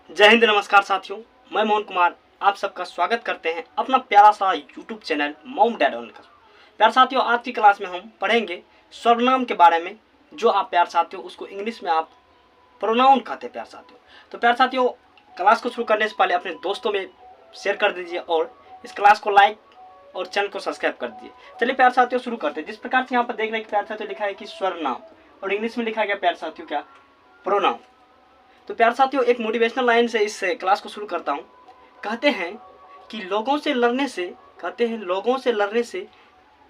जय हिंद, नमस्कार साथियों। मैं मोहन कुमार आप सबका स्वागत करते हैं अपना प्यारा सा YouTube channel mom dad on का। प्यार साथियों, आज की क्लास में हम पढ़ेंगे सर्वनाम के बारे में, जो आप प्यार साथियों उसको इंग्लिश में आप प्रोनाउन कहते हैं प्यार साथियों। तो प्यार साथियों, क्लास को शुरू करने से पहले अपने दोस्तों में शेयर कर दीजिए और इस क्लास को लाइक और चैनल को सब्सक्राइब कर दीजिए। चलिए प्यार साथियों शुरू करते हैं। जिस प्रकार से यहाँ पर देख रहे हैं प्यार साथियों लिखा है कि सर्वनाम, और इंग्लिश में लिखा गया प्यार साथियों क्या, प्रोनाउन। तो प्यार साथियों, एक मोटिवेशनल लाइन से इस क्लास को शुरू करता हूँ। कहते हैं कि लोगों से लड़ने से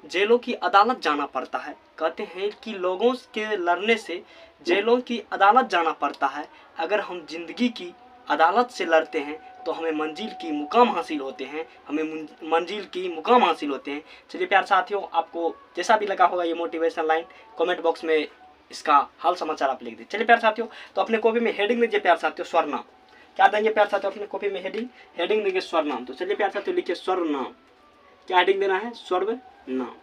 जेलों की अदालत जाना पड़ता है। कहते हैं कि लोगों के लड़ने से जेलों की अदालत जाना पड़ता है। अगर हम जिंदगी की अदालत से लड़ते हैं तो हमें मंजिल की मुकाम हासिल होते हैं। चलिए प्यार साथियों, आपको जैसा भी लगा होगा ये मोटिवेशनल लाइन, कमेंट बॉक्स में इसका हाल समाचार आप लिख दीजिए। चलिए प्यार साथियों, तो अपने कॉपी में हेडिंग लीजिए प्यार साथियों, सर्वनाम। क्या देंगे प्यार साथियों अपने कॉपी में हेडिंग देंगे सर्वनाम। तो चलिए प्यार साथियों लिखिए सर्वनाम। क्या हेडिंग देना है? सर्वनाम।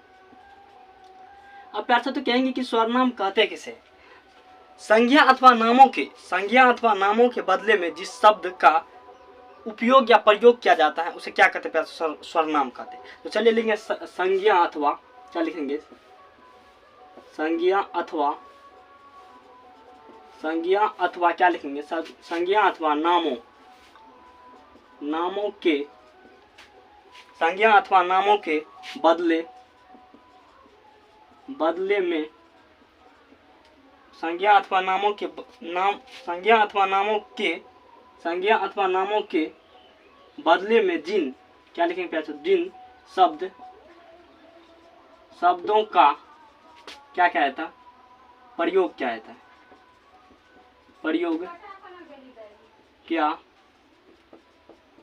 अब प्यार साथियों कहेंगे कि सर्वनाम कहते किसे? संज्ञा अथवा नामों के बदले में जिस शब्द का उपयोग या प्रयोग किया जाता है उसे क्या कहते हैं प्यार? सर्वनाम कहते हैं। तो चलिए लिखेंगे संज्ञा अथवा, क्या लिखेंगे? संज्ञा अथवा क्या लिखेंगे? संज्ञा अथवा नामों के बदले में संज्ञा अथवा नामों के बदले में जिन, क्या लिखेंगे प्यार? जिन शब्दों का क्या कहता है? प्रयोग क्या रहता है? प्रयोग किया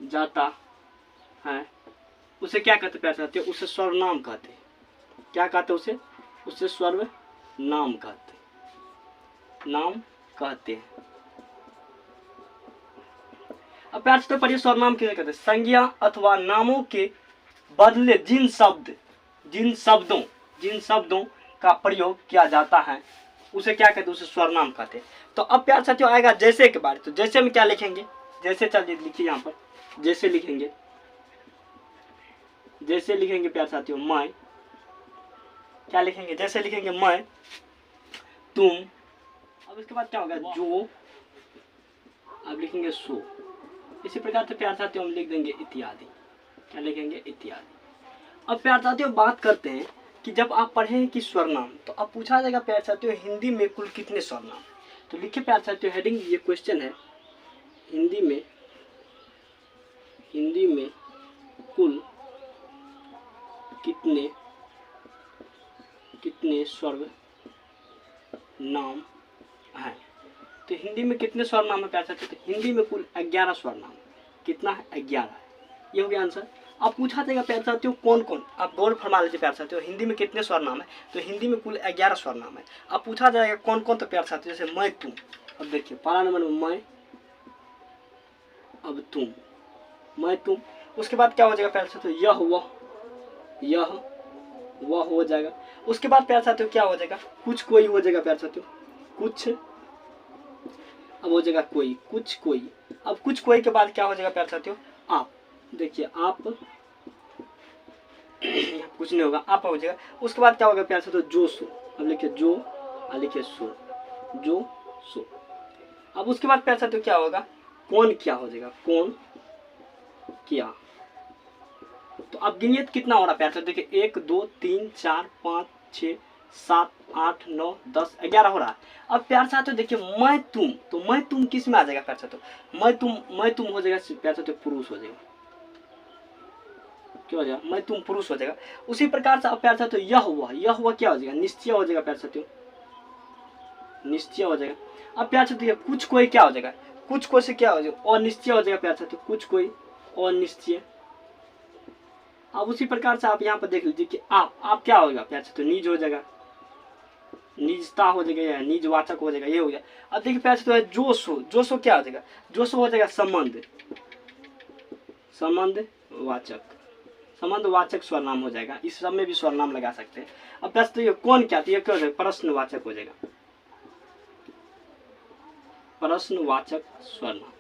जाता है उसे क्या कहते प्यार साथियों? उसे सर्वनाम कहते हैं। क्या कहते उसे सर्वनाम कहते हैं। अब प्यार साथियों पढ़िए सर्वनाम किसे कहते हैं? संज्ञा अथवा नामों के बदले जिन शब्दों का प्रयोग किया जाता है उसे क्या कहते हैं? उसे सर्वनाम कहते हैं। तो अब प्यार साथियों आएगा जैसे के बारे। तो जैसे में क्या लिखेंगे? जैसे, चलिए लिखिए यहाँ पर। जैसे लिखेंगे प्यार साथियों मैं, क्या लिखेंगे? जैसे लिखेंगे मैं, तुम। अब इसके बाद क्या होगा? जो। अब लिखेंगे सो। इसी प्रकार से प्यार साथियों हम लिख देंगे इत्यादि। क्या लिखेंगे? इत्यादि। अब प्यार साथियों बात करते हैं कि जब आप पढ़ें कि सर्वनाम, तो अब पूछा जाएगा प्यार साथियों हिंदी में कुल कितने सर्वनाम। तो लिखिए प्यार साथियों हेडिंग, ये क्वेश्चन है, हिंदी में कुल कितने सर्वनाम हैं। तो हिंदी में कितने सर्वनाम है प्यार साथियों? तो हिंदी में कुल 11 सर्वनाम। कितना है? 11 है। ये हो गया आंसर। अब पूछा जाएगा प्यार साथियों कौन कौन, आप गौर फरमा लीजिए प्यार साथियों, हिंदी में कितने स्वरनाम है? तो हिंदी में कुल 11 स्वरनाम है। अब पूछा जाएगा कौन कौन, तो प्यार साथियों जैसे मैं, तुम। अब देखिए पहला नंबर में मैं, अब तुम, मैं, तुम। उसके बाद क्या हो जाएगा प्यार साथियों? यह वह हो जाएगा। उसके बाद प्यार साथियों क्या हो जाएगा? कुछ कोई हो जाएगा प्यार साथियों, कुछ। अब हो जाएगा कोई, कुछ कोई। अब कुछ कोई के बाद क्या हो जाएगा प्यार साथियों? आप। देखिए आप, कुछ नहीं होगा, आप हो जाएगा। उसके बाद क्या होगा प्यार साथियों? जो सो। अब लिखिए जो, लिखिए सो, जो सो। अब उसके बाद प्यार साथियों क्या होगा? कौन क्या हो जाएगा? कौन क्या। तो अब गिनिए कितना हो रहा प्यार साथियों? देखिए 1 2 3 4 5 6 7 8 9 10 11 हो रहा है। अब प्यार साथियों देखिए मैं तुम, तो मैं तुम किस में आ जाएगा प्यार साथियों? मैं तुम हो जाएगा प्यार साथियों पुरुष हो जाएगा। क्या हो जाएगा? मैं तुम पुरुष हो जाएगा। उसी प्रकार से अब प्यार साथियों यह हुआ क्या हो जाएगा? निश्चय हो जाएगा प्यार साथियों, निश्चय हो जाएगा। अब प्यार साथियों कुछ कोई क्या हो जाएगा? कुछ कोई से क्या हो जाएगा? अनिश्चय हो जाएगा प्यार साथियों, कुछ कोई अनिश्चय। अब उसी प्रकार से आप यहाँ पर देख लीजिए कि आप क्या होगा प्यार साथियों? निज हो जाएगा, निजता हो जाएगा या निजवाचक हो जाएगा, ये हो गया। अब देखिए प्यार साथियों जो सो क्या हो जाएगा? जो सो हो जाएगा संबंधवाचक स्वरनाम हो जाएगा। इस सब में भी स्वरनाम लगा सकते हैं। अब प्लस तो ये कौन क्या, तो ये क्या हो जाएगा? प्रश्नवाचक हो जाएगा, प्रश्नवाचक स्वरनाम।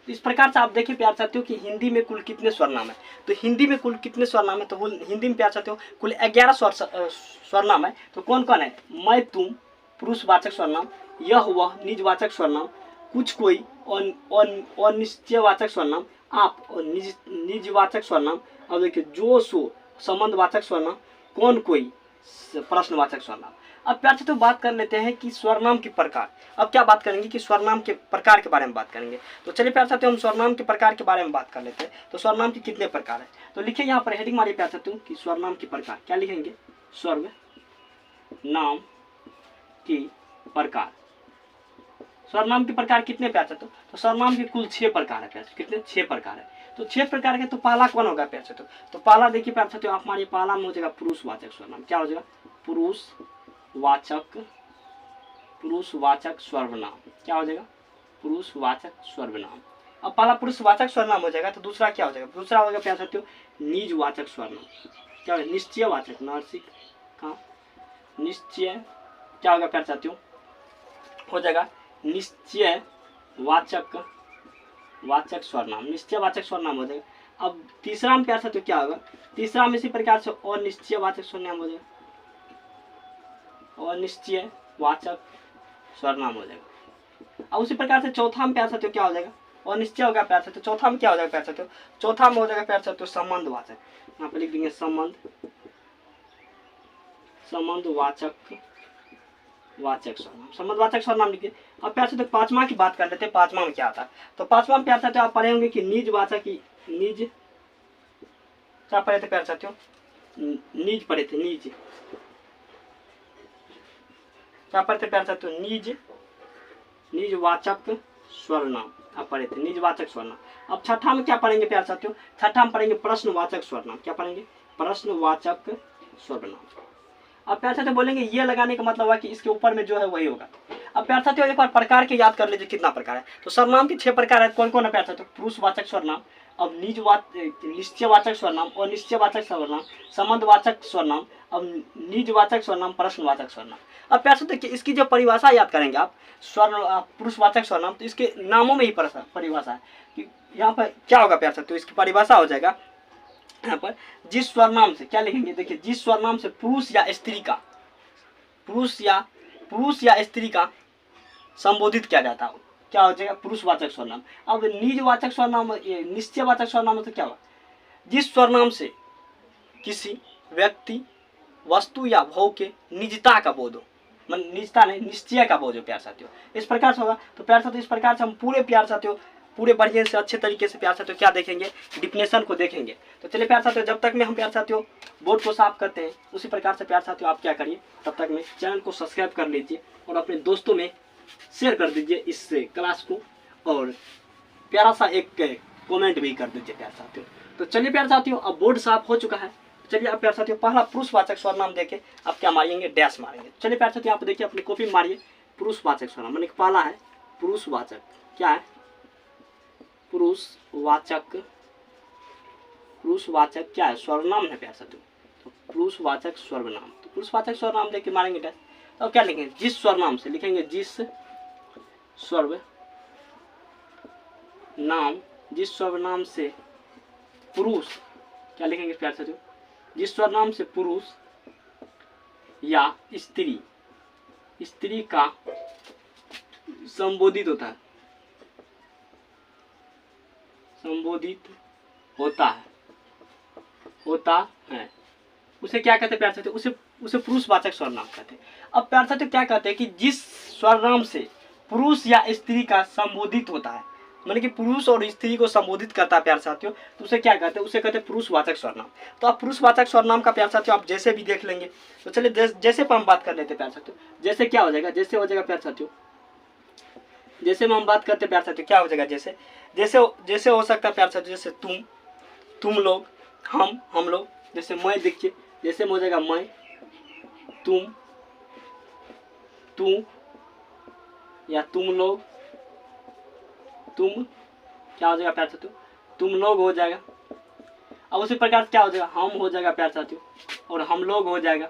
तो इस प्रकार से आप देखिए प्यार साथियों कि हिंदी में कुल कितने स्वरनाम है। तो हिंदी में कुल कितने स्वरनाम है, तो हिंदी में प्यार साथियों कुल 11 स्वरनाम है। तो कौन कौन है, मैं तुम पुरुषवाचक स्वरनाम, यह वह निजवाचक स्वरनाम, कुछ कोई और निश्चयवाचक स्वरनाम, आप और निजवाचक स्वरनाम, और देखिए जो सो संबंधवाचक स्वरनाम, कौन कोई प्रश्नवाचक स्वरनाम। अब प्यार से तो बात कर लेते हैं कि स्वरनाम के प्रकार। अब क्या बात करेंगे कि स्वरनाम के प्रकार के बारे में बात करेंगे। तो चलिए प्यार साथियों हम स्वरनाम के प्रकार के बारे में बात कर लेते हैं। तो स्वरनाम के कितने प्रकार है, तो लिखिए यहाँ पर हेडिंग मारिए प्यार साथियों कि स्वरनाम के प्रकार। क्या लिखेंगे, स्वर नाम के प्रकार। स्वरनाम के प्रकार कितने प्यार साथियों, तो स्वरनाम के कुल 6 प्रकार है प्यार। कितने, 6 प्रकार है। तो 6 प्रकार के, तो पहला कौन होगा प्यार साथियों, तो पहला देखिए प्यार साथियों आप हमारे पहला में हो जाएगा पुरुषवाचक स्वरनाम। क्या हो जाएगा, पुरुषवाचक सर्वनाम। क्या हो जाएगा, पुरुषवाचक सर्वनाम। अब पहला पुरुषवाचक सर्वनाम हो जाएगा, तो दूसरा क्या हो जाएगा, दूसरा हो जाएगा प्यार साथियों निजवाचक सर्वनाम। क्या होगा, निश्चयवाचक, नासिक का निश्चय। क्या होगा प्यार साथियों, हो जाएगा निश्चयवाचक सर्वनाम, निश्चयवाचक सर्वनाम हो जाएगा। अब तीसरा में प्यार साथियों क्या होगा, तीसरा में इसी प्रकार से और निश्चयवाचक सर्वनाम हो जाएगा, और निश्चयवाचक सर्वनाम हो जाएगा। अब उसी प्रकार से चौथा में प्यार साथियों क्या हो जाएगा, और निश्चय होगा प्यार साथियों। चौथा में क्या हो जाएगा प्यार साथियों, चौथा में हो जाएगा प्यार साथियों संबंधवाचक। यहाँ पे लिख देंगे संबंधवाचक सर्वनाम, संबंधवाचक सर्वनाम लिखिए। अब प्यार साथियों पांचवा की बात कर लेते हैं, पांचवा में क्या आता है। तो पांचवा में प्यार साथियों आप पढ़े होंगे कि निजवाचक, निज क्या पढ़े थे प्यार साथियों, निज पढ़े थे, निज क्या पढ़ते प्यार साथियों, निजवाचक सर्वनाम आप पढ़े थे, निजवाचक सर्वनाम। अब छठा में क्या पढ़ेंगे प्यार साथियों, छठा में पढ़ेंगे प्रश्नवाचक सर्वनाम। क्या पढ़ेंगे, प्रश्नवाचक सर्वनाम। अब प्यार साथियों बोलेंगे ये लगाने का मतलब है कि इसके ऊपर में जो है वही होगा। अब प्यार साथियों एक बार प्रकार के याद कर लीजिए कितना प्रकार है। तो सर्वनाम के 6 प्रकार है, कौन कौन है प्यार साथियों, पुरुषवाचक सर्वनाम, अब निश्चयवाचक सर्वनाम और निश्चयवाचक सर्वनाम, संबंधवाचक सर्वनाम, अब निजवाचक सर्वनाम, प्रश्नवाचक सर्वनाम। अब प्यार साथियों इसकी जो परिभाषा याद करेंगे आप, पुरुषवाचक सर्वनाम, तो इसके नामों में ही परिभाषा है कि यहाँ पर क्या होगा प्यार साथियों, इसकी परिभाषा हो जाएगा यहाँ पर जिस स्वरनाम से, क्या लिखेंगे देखिए, जिस स्वरनाम से पुरुष या स्त्री का संबोधित किया जाता हो, क्या हो जाएगा, पुरुषवाचक स्वरनाम। अब निजवाचक स्वरनाम, निश्चयवाचक स्वरनाम तो क्या हुआ, जिस स्वरनाम से किसी व्यक्ति, वस्तु या भाव के निजता का बोध हो, निजता नहीं, निश्चय का बोध हो प्यार साथियों, इस प्रकार से होगा। तो प्यार साथियों इस प्रकार से हम पूरे प्यार साथियों पूरे बढ़िया से अच्छे तरीके से प्यार साथियों क्या देखेंगे, डिफिनेशन को देखेंगे। तो चलिए प्यार साथियों जब तक में हम प्यार साथियों बोर्ड को साफ करते हैं, उसी प्रकार से प्यार साथियों आप क्या करिए, तब तक में चैनल को सब्सक्राइब कर लीजिए और अपने दोस्तों में शेयर कर दीजिए इस क्लास को, और प्यारा सा एक कमेंट भी कर दीजिए प्यार साथियों। तो चलिए प्यार साथियों अब बोर्ड साफ हो चुका है। चलिए अब प्यार साथियों पहला पुरुषवाचक सर्वनाम देखे, अब क्या मारेंगे, डैश मारेंगे। चलिए प्यार साथियों आप देखिए अपनी कॉपी में मारिए, पुरुषवाचक सर्वनाम मैंने पहला है पुरुषवाचक, क्या है, पुरुषवाचक क्या है, सर्वनाम है प्यार साथियों, तो पुरुषवाचक सर्वनाम। तो पुरुषवाचक सर्वनाम देख के मारेंगे डैश। अब क्या लिखेंगे, जिस सर्वनाम से, लिखेंगे जिस सर्वनाम से पुरुष, क्या लिखेंगे प्यार साथियों, जिस सर्वनाम से पुरुष या स्त्री का संबोधित होता है उसे क्या कहते हैं प्यार साथियों, उसे पुरुषवाचक सर्वनाम कहते हैं। अब प्यार साथियों क्या कहते हैं कि जिस सर्वनाम से पुरुष या स्त्री का संबोधित होता है, मतलब कि पुरुष और स्त्री को संबोधित करता है प्यार साथियों, तो उसे क्या कहते हैं, उसे कहते हैं पुरुषवाचक सर्वनाम। तो आप पुरुषवाचक सर्वनाम का प्यार साथियों आप जैसे भी देख लेंगे। तो चलिए जैसे पर हम बात कर लेते हैं प्यार साथियों, जैसे क्या हो जाएगा, जैसे हो जाएगा प्यार साथियों, जैसे में हम बात करते हैं प्यार साथियों क्या हो जाएगा, जैसे हो सकता है प्यार साथियों, जैसे तुम लोग, हम लोग, जैसे मैं देखिए, जैसे में हो जाएगा मैं, तू या तुम लोग, तुम क्या हो जाएगा प्यार साथियों, तुम लोग हो जाएगा। अब उसी प्रकार क्या हो जाएगा, हम हो जाएगा प्यार साथियों, और हम लोग हो जाएगा,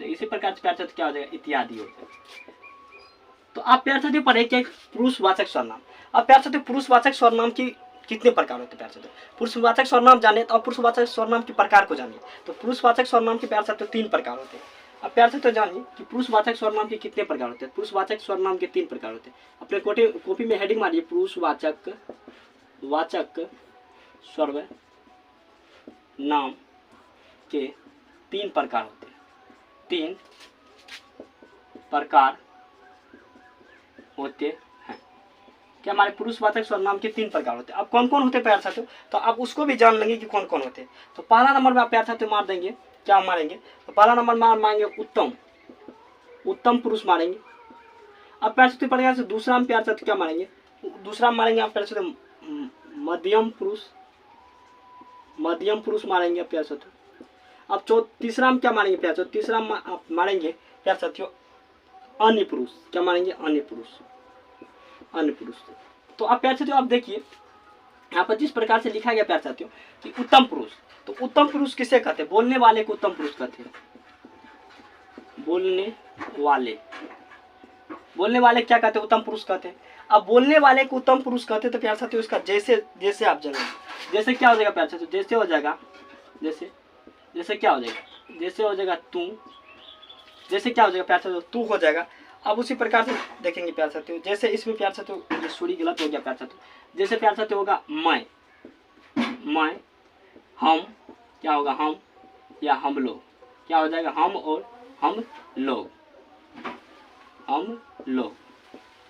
इसी प्रकार से प्यार साथियों क्या हो जाएगा, इत्यादि हो जाएगा। तो तो आप प्यार साथियों पढ़े क्या पुरुषवाचक सर्वनाम। अब प्यार साथियों पुरुषवाचक सर्वनाम की कितने प्रकार होते हैं प्यार साथियों। पुरुषवाचक सर्वनाम जाने तो पुरुषवाचक सर्वनाम के प्रकार को जानिए। तो पुरुषवाचक सर्वनाम के प्यार साथियों 3 प्रकार होते हैं। अब प्यार साथियों जानिए कि पुरुषवाचक सर्वनाम के कितने प्रकार होते हैं। पुरुषवाचक सर्वनाम के 3 प्रकार होते हैं। अपने कॉपी में हेडिंग मारिए पुरुषवाचक सर्वनाम के 3 प्रकार होते हैं। 3 प्रकार होते हैं। क्या हमारे पुरुषवाचक सर्वनाम के 3 प्रकार होते हैं। अब कौन कौन होते हैं प्यार साथियों, तो आप उसको भी जान लेंगे कि कौन कौन होते हैं। तो पहला नंबर में आप प्यार साथियों मार देंगे, क्या मारेंगे, तो पहला नंबर मारेंगे उत्तम पुरुष मारेंगे। अब प्यार साथियों प्रकार से दूसरा में प्यार साथियों क्या मारेंगे, दूसरा मारेंगे आप प्यार साथियों मध्यम पुरुष मारेंगे प्यार साथियों। अब तीसरा में क्या मारेंगे प्यार साथियों, तीसरा आप मारेंगे प्यार साथियों अन्य पुरुष। क्या मारेंगे, अन्य पुरुष। तो आप प्यार साथियों आप देखिए यहाँ पर जिस प्रकार से लिखा गया प्यार साथियों कि उत्तम पुरुष, तो उत्तम पुरुष किसे कहते हैं, बोलने वाले को उत्तम पुरुष कहते हैं। बोलने वाले क्या कहते हैं, उत्तम पुरुष कहते हैं। अब बोलने वाले को उत्तम पुरुष कहते हैं तो प्यार साथियों उसका जैसे आप जानेंगे, जैसे क्या हो जाएगा प्यार साथियों, जैसे हो जाएगा जैसे क्या हो जाएगा, जैसे हो जाएगा तू, जैसे क्या हो जाएगा प्यार साथियों तू हो जाएगा। अब उसी प्रकार से देखेंगे प्यार साथियों, जैसे इसमें प्यार साथियों सूरी गलत हो गया प्यार साथियों, जैसे प्यार साथियों होगा मैं, हम, क्या होगा हम या हम लोग, क्या हो जाएगा हम और हम लोग,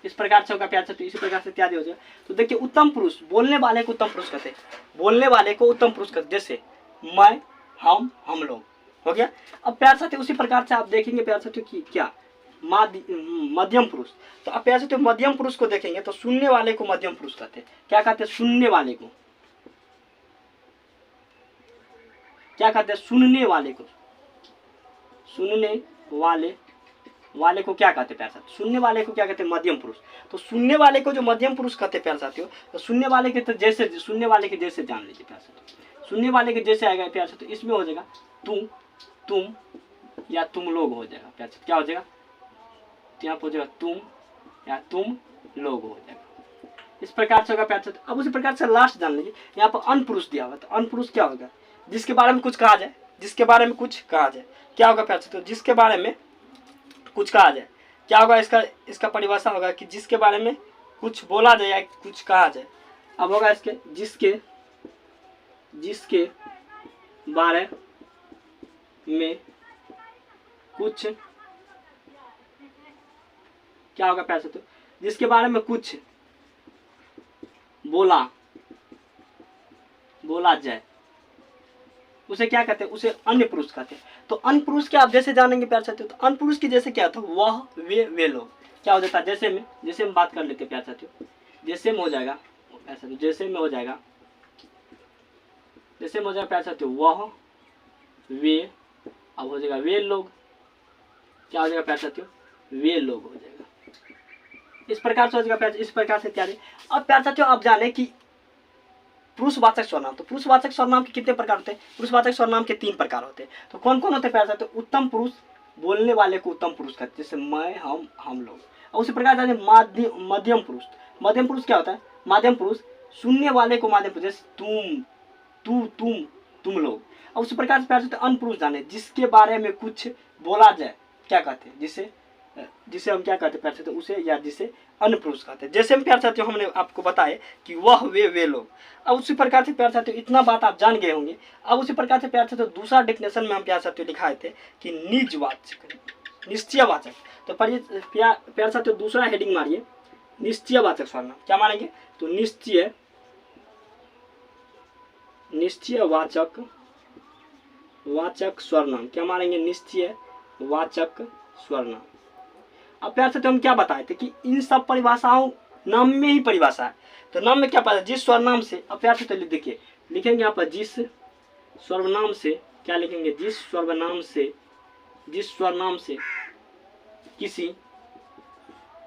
इस प्रकार से होगा प्यार साथियों। इसी प्रकार से इत्यादि हो जाएगा। तो देखिए उत्तम पुरुष, बोलने वाले को उत्तम पुरुष कहते हैं, बोलने वाले को उत्तम पुरुष कहते, जैसे मैं, हम लोग हो गया। अब प्यार साथियों उसी प्रकार से आप देखेंगे प्यार साथियों कि क्या मध्यम पुरुष, तो आप प्यार साथियों मध्यम पुरुष को देखेंगे तो सुनने वाले को मध्यम पुरुष कहते हैं। क्या कहते हैं, सुनने वाले को, क्या कहते हैं, सुनने वाले को क्या कहते हैं प्यार साथियों, सुनने वाले को क्या कहते हैं, मध्यम पुरुष। तो सुनने वाले को जो मध्यम पुरुष कहते हैं प्यार साथियों, तो सुनने वाले के तो जैसे, सुनने वाले के जैसे जान लीजिए प्यार साथियों, सुनने वाले के जैसे आएगा प्यार साथियों, इसमें हो जाएगा तुम या तुम लोग हो जाएगा प्यार साथियों। क्या हो जाएगा, यहाँ पर हो जाएगा तुम या तुम लोग हो जाएगा। इस प्रकार से होगा प्यार साथियों। अब उसी प्रकार से लास्ट जान लीजिए, यहाँ पर अनपुरुष दिया हुआ, तो अनपुरुष क्या होगा, जिसके बारे में कुछ कहा जाए, क्या होगा प्यार साथियों, जिसके बारे में कुछ कहा जाए, क्या होगा, इसका परिभाषा होगा कि जिसके बारे में कुछ बोला जाए या कुछ कहा जाए। अब होगा इसके जिसके बारे में कुछ, क्या होगा प्यार साथियों, जिसके बारे में कुछ बोला जाए उसे क्या कहते हैं, उसे अन्य पुरुष कहते हैं। तो अन्य पुरुष के आप जैसे जानेंगे प्यार साथियों, तो अन्य पुरुष की जैसे क्या था, वह वे लोग, क्या हो जाता है, जैसे में बात कर लेते हैं प्यार साथियों, जैसे में हो जाएगा प्यार साथियों, जैसे में हो जाएगा प्यार साथियों वह वे, अब हो जाएगा वे लोग, क्या हो जाएगा प्यार साथियों, वे लोग हो जाएगा। इस प्रकार से हो जाएगा प्यार, इस प्रकार से इत्यादि। अब प्यार साथियों आप जाने कि पुरुषवाचक सर्वनाम, तो पुरुषवाचक सर्वनाम के कितने प्रकार होते हैं, पुरुषवाचक सर्वनाम के 3 प्रकार होते हैं। तो कौन कौन होते हैं प्यार साथियों, उत्तम पुरुष, बोलने वाले को उत्तम पुरुष कहते हैं, जैसे मैं, हम लोग। और उसी प्रकार जाने मध्यम पुरुष, मध्यम पुरुष क्या होता है, मध्यम पुरुष सुनने वाले को मध्यम पुरुष, जैसे तुम लोग। और उसी प्रकार से प्यार साथियों अन्य पुरुष जाने, जिसके बारे में कुछ बोला जाए, क्या कहते हैं, जिसे हम क्या कहते हैं प्यार साथियों, उसे या जिसे अन्य पुरुष कहते हैं। जैसे हम प्यार साथियों हमने आपको बताया कि वह वे लोग। अब उसी प्रकार से प्यार साथियों इतना बात आप जान गए होंगे। अब उसी प्रकार से प्यार साथियों दूसरा डेफिनेशन में हम प्यार साथियों दिखाए थे कि निजवाचक, निश्चयवाचक। तो प्यार साथियों दूसरा हेडिंग मारिए निश्चयवाचक सर्वनाम। क्या मानेंगे, तो निश्चयवाचक सर्वनाम। क्या मानेंगे, निश्चयवाचक सर्वनाम। अब प्यार साथियों हम क्या बताए थे कि इन सब परिभाषाओं नाम में ही परिभाषा है। तो नाम में क्या पता, जिस सर्वनाम से, अब प्यार साथियों देखिए लिखेंगे यहाँ पर जिस सर्वनाम से, क्या लिखेंगे, जिस सर्वनाम से किसी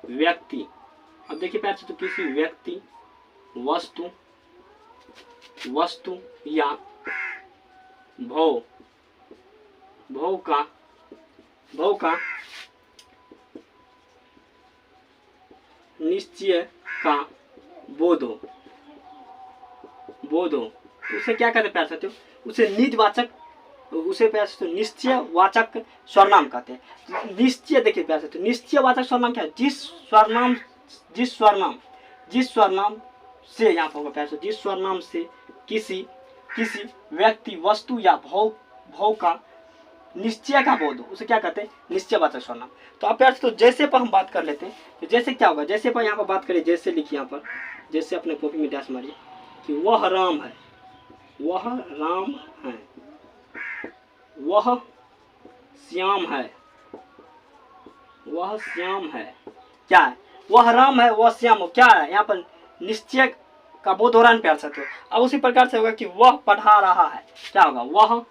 व्यक्ति, अब देखिए प्यार साथियों किसी व्यक्ति, वस्तु या भव का निश्चय का बोध हो, उसे क्या कहते हैं प्यारे साथियों, उसे निजवाचक, उसे प्यारे साथियों निश्चय वाचक स्वरनाम कहते हैं। निश्चय देखिए प्यारे साथियों, निश्चय वाचक स्वरनाम क्या है, जिस स्वरनाम से यहाँ पर होगा प्यारे साथियों, जिस स्वरनाम से किसी व्यक्ति, वस्तु या भाव का निश्चय का बोध हो, उसे क्या कहते हैं, निश्चयवाचक सर्वनाम। तो आप प्यारे तो जैसे पर हम बात कर लेते हैं, तो जैसे क्या होगा, जैसे पर यहाँ पर बात करें, जैसे लिखिए यहाँ पर, जैसे अपने कॉपी में डैश मारिए कि वह राम है, वह राम है, वह श्याम है, वह श्याम है, क्या है, वह राम है, वह श्याम हो, क्या है, यहाँ पर निश्चय का बोध हो रहा है प्यार साथियों। अब उसी प्रकार से होगा कि वह पढ़ा रहा है, क्या होगा, वह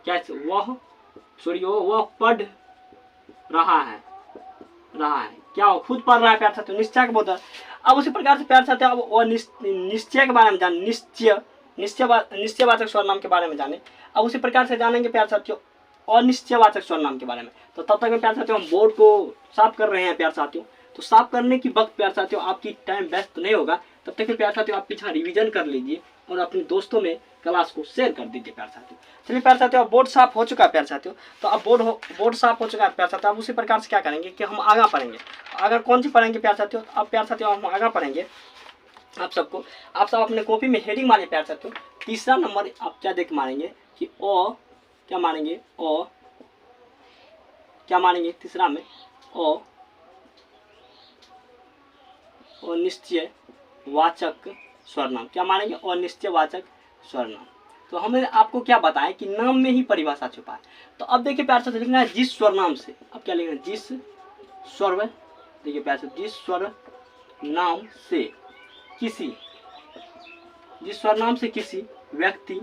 क्या, वह सॉरी वह पढ़ रहा है, क्या हो, खुद पढ़ रहा है प्यार साथियों, निश्चय का बोध। अब उसी प्रकार से प्यार साथियों, अब वो निश्चय के बारे में जाने, निश्चयवाचक सर्वनाम के बारे में जाने। अब उसी प्रकार से जानेंगे प्यार साथियों अनिश्चयवाचक सर्वनाम के बारे में। तो तब तक में प्यार साथियों हम बोर्ड को साफ कर रहे हैं प्यार साथियों। तो साफ करने की वक्त प्यार साथियों आपकी टाइम वेस्ट नहीं होगा, तब तक प्यार साथियों आप पीछा रिवीजन कर लीजिए और अपने दोस्तों में क्लास को शेयर कर दीजिए प्यार साथियों। चलिए प्यार साथियों, बोर्ड साफ हो चुका है प्यार साथियों। तो अब बोर्ड साफ हो चुका है प्यार साथियों। अब उसी प्रकार से क्या करेंगे कि हम आगे पढ़ेंगे। अगर कौन सी पढ़ेंगे प्यार साथियों, अब प्यार साथियों हम आगे पढ़ेंगे। आप सब अपने कॉपी में हेडिंग मारिए प्यार साथियों। तीसरा नंबर आप क्या देख मारेंगे कि ओ क्या मारेंगे, ओ क्या मारेंगे तीसरा में, ओ अनिश्चय वाचक सर्वनाम, क्या मानेंगे, अनिश्चय वाचक सर्वनाम। तो हमने आपको क्या बताया कि नाम में ही परिभाषा छुपा है। तो अब देखिए प्यार से लिखना है जिस स्वरनाम से, अब क्या लिखना है, जिस स्वर, देखिए प्यार से, जिस स्वर नाम से किसी, जिस स्वर नाम से किसी व्यक्ति,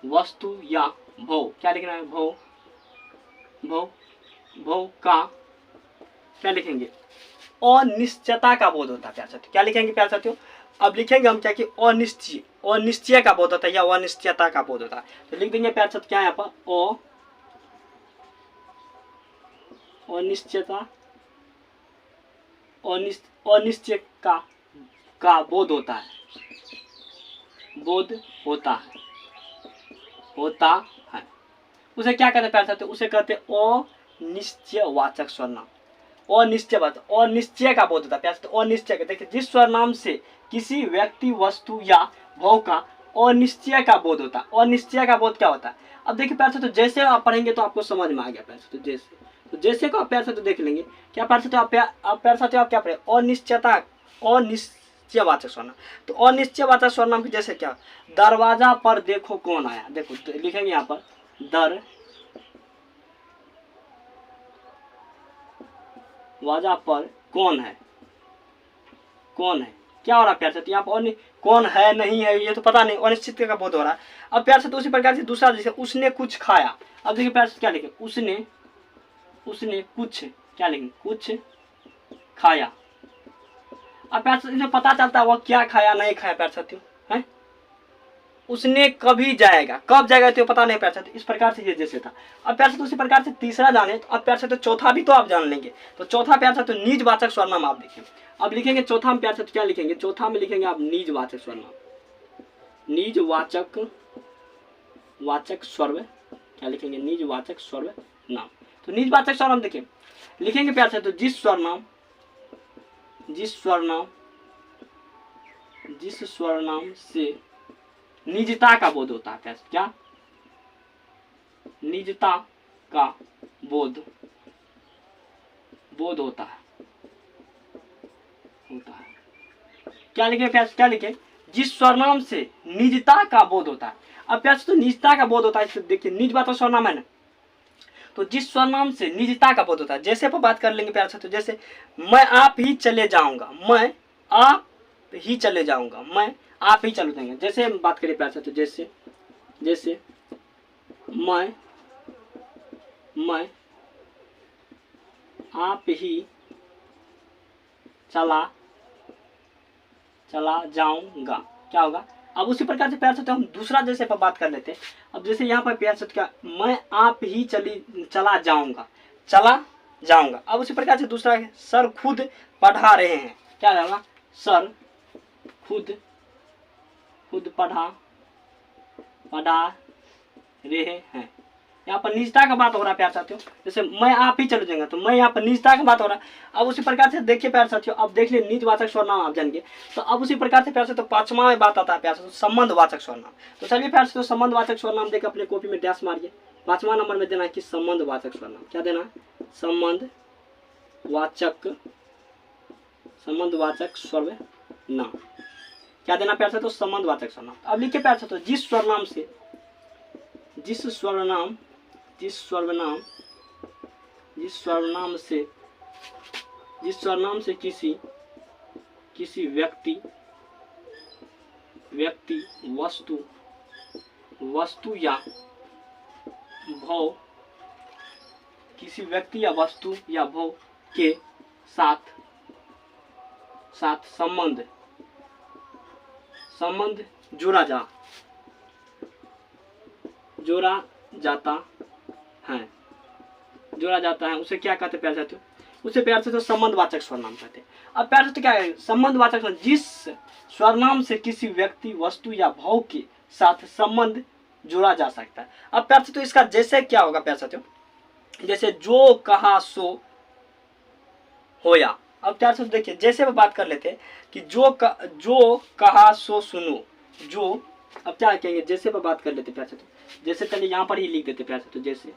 वस्तु या भव, क्या लिखना है, भव का क्या लिखेंगे, अनिश्चयता का बोध होता है प्यार साथियों। क्या लिखेंगे प्यार साथियों, अब लिखेंगे हम क्या कि अनिश्चय का बोध होता है या अनिश्चयता का बोध होता है। तो लिख देंगे प्यार साथियों क्या है यहाँ पर, अनिश्चयता, अनिश्चय का बोध होता है, उसे क्या कहते हैं प्यार साथियों, उसे कहते हैं अनिश्चयवाचक सर्वनाम। अनिश्चय का बोध होता है प्यार साथियों, अनिश्चय, देखिए जिस सर्वनाम से किसी व्यक्ति, वस्तु या भाव का अनिश्चय का बोध होता है। अनिश्चय का बोध क्या होता है, अब देखिए प्यार साथियों जैसे आप पढ़ेंगे तो आपको समझ में आ गया प्यार साथियों। जैसे को आप प्यार साथियों देख लेंगे, क्या प्यार साथियों आप प्यार साथियों आप क्या पढ़े, अनिश्चयवाचक सर्वनाम। तो अनिश्चयवाचक सर्वनाम की जैसे क्या, दरवाजा पर देखो कौन आया, देखो तो लिखेंगे यहाँ पर दरवाजा पर कौन है, क्या हो रहा है प्यार साथियों, यहाँ पर कौन है नहीं है ये तो पता नहीं, अनिश्चित का बोध हो रहा है। अब प्यार साथियों उसी प्रकार से दूसरा जैसे उसने कुछ खाया, अब देखिए प्यार साथियों क्या लिखे, उसने कुछ, क्या लिखेंगे, कुछ खाया। अब प्यार साथियों पता चलता है वह क्या खाया नहीं खाया प्यार साथियों है। उसने कभी जाएगा, कब जाएगा तो पता नहीं प्यार साथियों, इस प्रकार से ये जैसे था। अब प्यार साथियों उसी प्रकार से तीसरा जाने, तो अब प्यार साथियों चौथा भी तो आप जान लेंगे। तो चौथा प्यार साथियों निजवाचक सर्वनाम आप देखिए। अब लिखेंगे चौथा में प्यार साथियों क्या लिखेंगे, चौथा में लिखेंगे आप निजवाचक सर्वनाम, वाचक सर्व, क्या लिखेंगे, निजवाचक सर्वनाम। तो निजवाचक सर्वनाम देखिए लिखेंगे प्यार साथियों जिस स्वरनाम से निजता का बोध होता है, क्या, निजता का बोध होता है, क्या लिखे प्यार, क्या लिखे, जिस स्वरनाम से निजता का बोध होता है। अब प्यार तो निजता का बोध होता है, देखिए निजवाचक सर्वनाम है ना, तो जिस स्वरनाम से निजता का बोध होता है, जैसे पर बात कर लेंगे प्यार साथियों, जैसे मैं आप ही चले जाऊंगा, मैं आप ही चले जाऊंगा, मैं आप ही चले जाएंगे। जैसे हम बात करें प्यार साथियों, जैसे मैं आप ही चला जाऊंगा, क्या होगा। अब उसी प्रकार से प्यार साथियों हम दूसरा जैसे पर बात कर लेते हैं। अब जैसे यहाँ पर प्यार साथियों क्या, मैं आप ही चला जाऊंगा, चला जाऊंगा। अब उसी प्रकार से दूसरा है सर खुद पढ़ा रहे हैं, क्या होगा, सर खुद पढ़ा रहे हैं। यहाँ पर निजता का बात हो रहा है प्यार साथियों, जैसे मैं आप ही चले जाएंगे तो मैं यहाँ पर निजता का बात हो रहा है। अब उसी प्रकार से देखिए प्यार साथियों, अब देख लिए निजवाचक सर्वनाम आप जानेंगे। तो अब उसी प्रकार से प्यार साथियों पांचवा में बात आता है प्यार साथियों संबंधवाचक सर्वनाम। तो चलिए प्यार साथियों संबंधवाचक सर्वनाम देख अपने कॉपी में डैश मारिए। पांचवा नंबर में देना है कि संबंधवाचक सर्वनाम, क्या देना है, संबंधवाचक सर्वनाम, क्या देना प्यार साथियों, संबंधवाचक सर्वनाम। अब लिखिए प्यार साथियों जिस सर्वनाम से किसी व्यक्ति वस्तु या भव, किसी व्यक्ति या वस्तु या भव के साथ संबंध जोड़ा जाता है उसे क्या कहते हैं प्यार साथियों, उसे प्यार से तो संबंधवाचक सर्वनाम कहते हैं। अब प्यार साथियों क्या है संबंधवाचक सर्वनाम, जिस सर्वनाम से किसी व्यक्ति वस्तु या भाव के साथ संबंध जोड़ा जा सकता है। अब प्यार साथियों इसका जैसे क्या होगा प्यार साथियों, जैसे जो कहा सो होया। अब प्यार साथियों देखिए जैसे वो बात कर लेते हैं कि जो कहा सो सुनो, जो, अब क्या कहेंगे जैसे पर बात कर लेते प्यार साथियों, जैसे चलिए यहाँ पर ही लिख देते प्यार साथियों,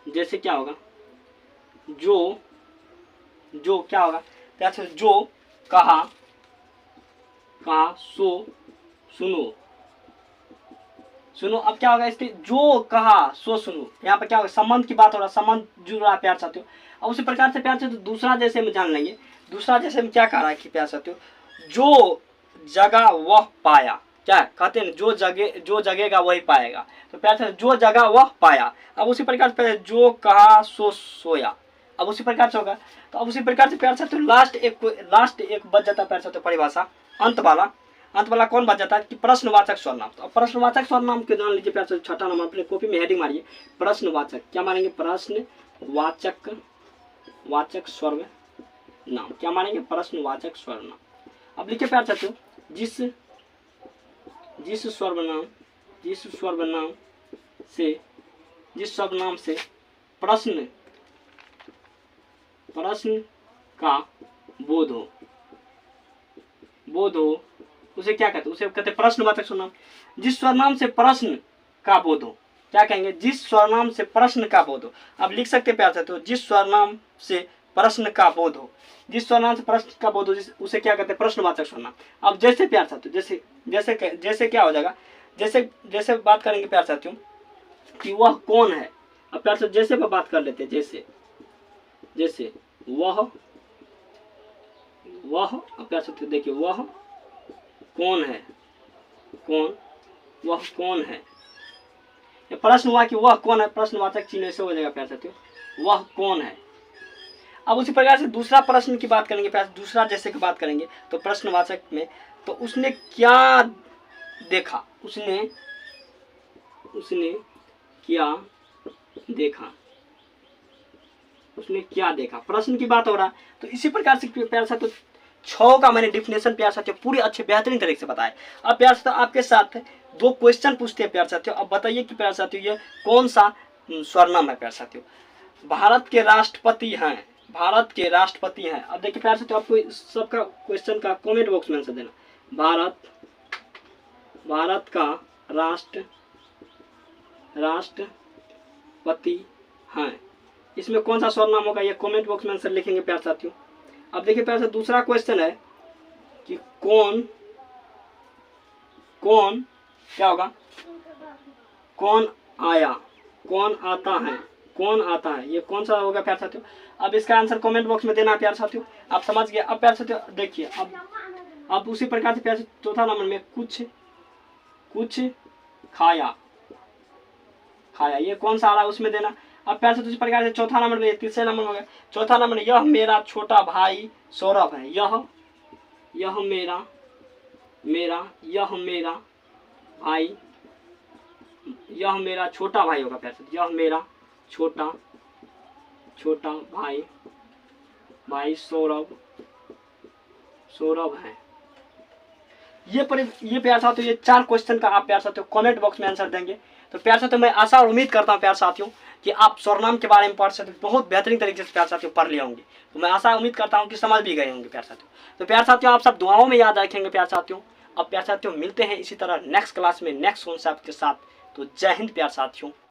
जैसे क्या होगा, जो क्या होगा प्यार साथियों, जो कहा सो सुनो। अब क्या होगा इसके, जो कहा सो सुनो, यहाँ पर क्या होगा संबंध की बात हो रहा है, संबंध जुड़ रहा है प्यार साथियों। अब उसी प्रकार से प्यार साथियों दूसरा जैसे में जान लेंगे, दूसरा जैसे में क्या कह रहा है कि प्यार साथियों जो जगह वह पाया, क्या कहते हैं जो जगेगा वही पाएगा। तो प्यार साथियों जो जगह वह पाया। अब उसी प्रकार से जो कहा सो सोया, अब उसी प्रकार से होगा। तो अब उसी प्रकार से प्यार साथियों लास्ट एक बच जाता है प्यार साथियों परिभाषा, अंत वाला कौन बच जाता है कि प्रश्नवाचक सर्वनाम। तो अब प्रश्नवाचक सर्वनाम के जान लीजिए प्यार साथियों, छठा नंबर अपने कॉपी में हेडिंग मारिए प्रश्नवाचक, क्या मानेंगे, प्रश्नवाचक सर्वनाम, क्या मानेंगे, प्रश्नवाचक सर्वनाम। अब लिखिए प्यार साथियों जिस सर्वनाम से प्रश्न का बोध हो उसे क्या कहते हैं, उसे कहते हैं प्रश्नवाचक सर्वनाम। जिस सर्वनाम से प्रश्न का बोध हो, क्या कहेंगे, जिस सर्वनाम से प्रश्न का बोध हो। अब लिख सकते हैं प्यार साथियों जिस सर्वनाम से प्रश्न का बोध हो, जिस सर्वनाम से प्रश्न का बोध हो उसे क्या कहते हैं, प्रश्नवाचक सर्वनाम। अब जैसे प्यार साथियों जैसे क्या हो जाएगा, जैसे बात करेंगे प्यार साथियों कि वह कौन है। अब प्यार साथियों जैसे पर बात कर लेते हैं, जैसे वह, अब प्यार साथियों देखिए वह कौन है, वह कौन है, ये प्रश्न हुआ कि वह कौन है, प्रश्नवाचक चिन्ह से हो जाएगा प्यार साथियों, वह कौन है। अब उसी प्रकार से दूसरा प्रश्न की बात करेंगे प्यार, दूसरा जैसे की बात करेंगे तो प्रश्नवाचक में, तो उसने क्या देखा, उसने क्या देखा, प्रश्न की बात हो रहा है। तो इसी प्रकार से प्यार साथियों 6 का मैंने डिफिनेशन प्यार साथियों पूरी अच्छे बेहतरीन तरीके से बताया। अब प्यार साथियों आपके साथ 2 क्वेश्चन पूछते हैं प्यार साथियों। अब बताइए कि प्यार साथियों ये कौन सा सर्वनाम है प्यार साथियों। भारत के राष्ट्रपति हैं, अब देखिए प्यार साथियों आपको सबका क्वेश्चन का कमेंट बॉक्स में आंसर देना। भारत का राष्ट्रपति हैं, इसमें कौन सा सर्वनाम होगा, ये कमेंट बॉक्स में आंसर लिखेंगे प्यार साथियों। अब देखिए प्यार साथियों दूसरा क्वेश्चन है कि कौन क्या होगा, कौन आता है, ये कौन सा होगा प्यार साथियों। अब इसका आंसर कमेंट बॉक्स में देना है प्यार साथियों, आप समझ गए। अब प्यार साथियों देखिए अब उसी प्रकार से प्यार साथियों चौथा नंबर में कुछ खाया, ये कौन सा आ रहा है उसमें देना। अब प्यार साथियों इस प्रकार से चौथा नंबर में, तीसरे नंबर में हो गया। चौथा नंबर में यह मेरा छोटा भाई सौरभ है, यह मेरा छोटा भाई होगा प्यार साथियों, यह मेरा छोटा छोटा भाई भाई सौरभ है। ये प्यार साथियों, ये 4 क्वेश्चन का आप प्यार साथियों कमेंट बॉक्स में आंसर देंगे। तो प्यार साथियों मैं आशा और उम्मीद करता हूँ प्यार साथियों कि आप सर्वनाम के बारे में प्यार साथियों बहुत बेहतरीन तरीके से प्यार साथियों पढ़ लिए होंगे। तो मैं आशा उम्मीद करता हूँ कि समझ भी गए होंगे प्यार साथियों। तो प्यार साथियों आप सब दुआओं में याद रखेंगे प्यार साथियों। अब प्यार साथियों मिलते हैं इसी तरह नेक्स्ट क्लास में नेक्स्ट कॉन्सेप्ट के साथ। तो जय हिंद प्यार साथियों।